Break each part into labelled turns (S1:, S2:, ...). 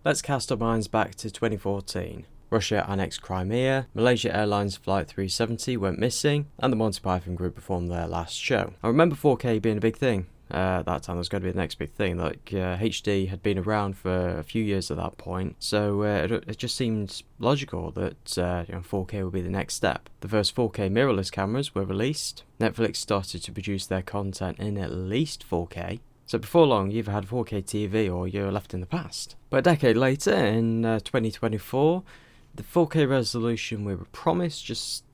S1: Let's cast our minds back to 2014. Russia annexed Crimea, Malaysia Airlines Flight 370 went missing, and the Monty Python group performed their last show. I remember 4K being a big thing. At that time, there's going to be the next big thing. HD had been around for a few years at that point, so it just seemed logical that 4K would be the next step. The first 4K mirrorless cameras were released. Netflix started to produce their content in at least 4K. So before long, you either had 4K TV or you're left in the past. But a decade later, in 2024, the 4K resolution we were promised just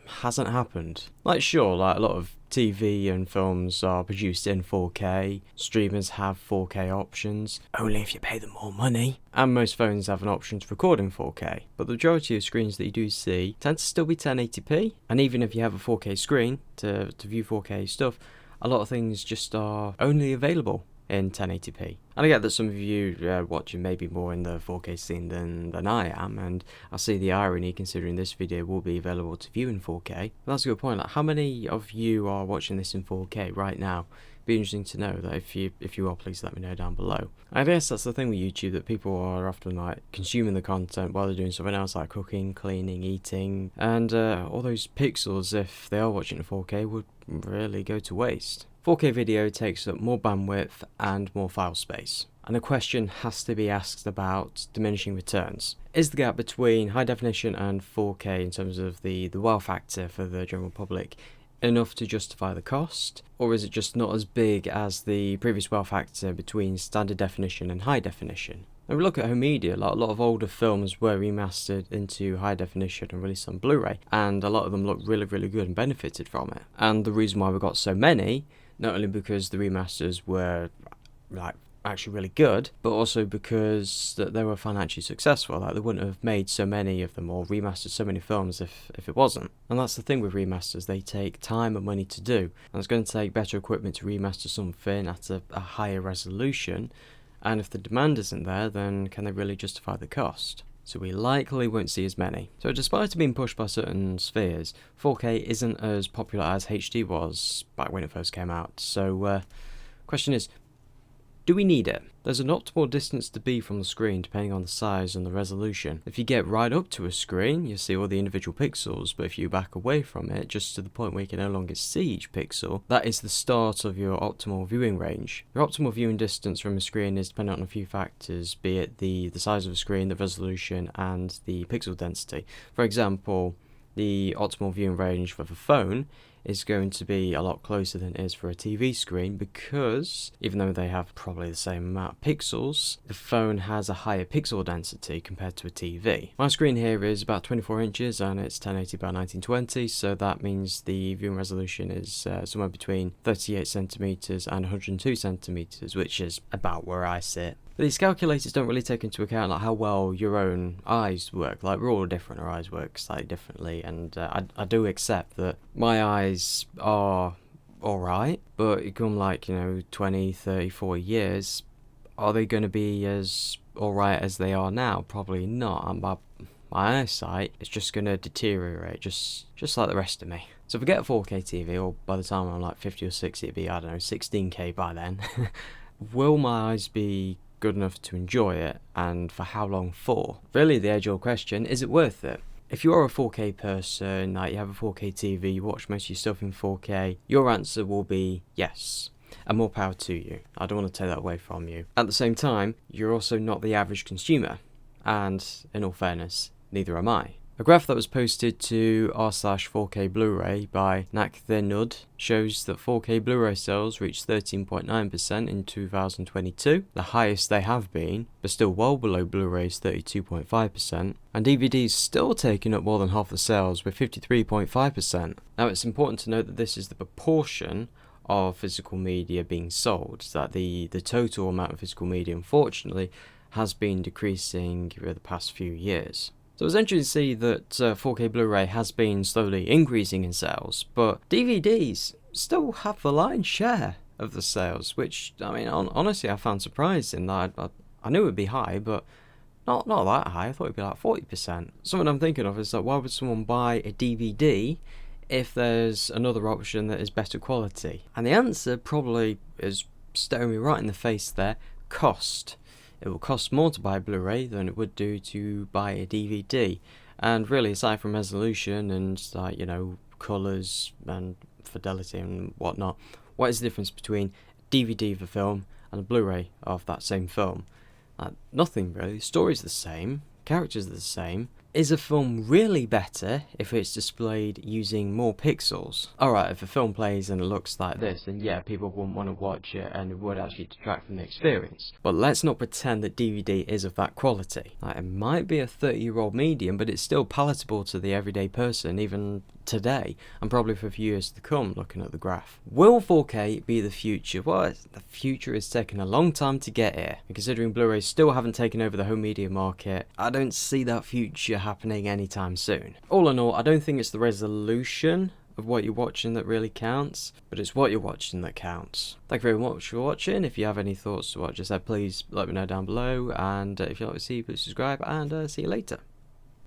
S1: hasn't happened. Sure, a lot of TV and films are produced in 4K, streamers have 4K options, only if you pay them more money, and most phones have an option to record in 4K, but the majority of screens that you do see tend to still be 1080p, and even if you have a 4K screen to view 4K stuff, a lot of things just are only available in 1080p. And I get that some of you watching maybe more in the 4K scene than I am, and I see the irony considering this video will be available to view in 4K. But that's a good point. How many of you are watching this in 4K right now? Be interesting to know that. If you are, please let me know down below. I guess that's the thing with YouTube, that people are often consuming the content while they're doing something else like cooking, cleaning, eating, and all those pixels, if they are watching in 4K, would really go to waste. 4K video takes up more bandwidth and more file space. And a question has to be asked about diminishing returns. Is the gap between high definition and 4K in terms of the wow factor for the general public enough to justify the cost? Or is it just not as big as the previous wow factor between standard definition and high definition? When we look at home media, a lot of older films were remastered into high definition and released on Blu-ray, and a lot of them looked really, really good and benefited from it. And the reason why we got so many, not only because the remasters were actually really good, but also because that they were financially successful. They wouldn't have made so many of them or remastered so many films if it wasn't. And that's the thing with remasters, they take time and money to do, and it's going to take better equipment to remaster something at a higher resolution, and if the demand isn't there, then can they really justify the cost? So we likely won't see as many. So despite it being pushed by certain spheres, 4K isn't as popular as HD was back when it first came out. So question is, do we need it? There's an optimal distance to be from the screen depending on the size and the resolution. If you get right up to a screen, you see all the individual pixels, but if you back away from it, just to the point where you can no longer see each pixel, that is the start of your optimal viewing range. Your optimal viewing distance from a screen is dependent on a few factors, be it the size of the screen, the resolution, and the pixel density. For example, the optimal viewing range for the phone is going to be a lot closer than it is for a TV screen, because even though they have probably the same amount of pixels, the phone has a higher pixel density compared to a TV. My screen here is about 24 inches and it's 1080 by 1920, so that means the viewing resolution is somewhere between 38 centimeters and 102 centimeters, which is about where I sit. But these calculators don't really take into account how well your own eyes work. We're all different, our eyes work slightly differently, and I do accept that my eyes are alright, but you come 20, 30, 40 years, are they going to be as alright as they are now? Probably not. And my eyesight is just going to deteriorate, just like the rest of me. So forget 4K TV, or by the time I'm 50 or 60, it'd be, 16K by then. Will my eyes be good enough to enjoy it, and for how long for? Really, the age-old question, is it worth it? If you are a 4K person, you have a 4K TV, you watch most of your stuff in 4K, your answer will be yes, and more power to you. I don't want to take that away from you. At the same time, you're also not the average consumer, and in all fairness, neither am I. A graph that was posted to r/4K Blu-ray by Nakthenud shows that 4K Blu-ray sales reached 13.9% in 2022, the highest they have been, but still well below Blu-ray's 32.5%, and DVDs still taking up more than half the sales with 53.5%. Now it's important to note that this is the proportion of physical media being sold, that the total amount of physical media unfortunately has been decreasing over the past few years. So it's interesting to see that 4K Blu-ray has been slowly increasing in sales, but DVDs still have the lion's share of the sales, which, honestly, I found surprising. I knew it would be high, but not that high. I thought it would be 40%. Something I'm thinking of is why would someone buy a DVD if there's another option that is better quality? And the answer probably is staring me right in the face there: cost. it will cost more to buy a Blu-ray than it would do to buy a DVD. And really, aside from resolution and colours and fidelity and whatnot, what is the difference between a DVD of a film and a Blu-ray of that same film? Nothing really. The story's the same, characters are the same. Is a film really better if it's displayed using more pixels? Alright, if a film plays and it looks like this, then yeah, people wouldn't want to watch it and it would actually detract from the experience. But let's not pretend that DVD is of that quality. It might be a 30-year-old medium, but it's still palatable to the everyday person, even today, and probably for a few years to come, looking at the graph. Will 4K be the future? Well, the future is taking a long time to get here, and considering Blu-rays still haven't taken over the home media market, I don't see that future happening anytime soon. All in all, I don't think it's the resolution of what you're watching that really counts, but it's what you're watching that counts. Thank you very much for watching. If you have any thoughts to what I just said, please let me know down below, and if you like to see, please subscribe, and see you later.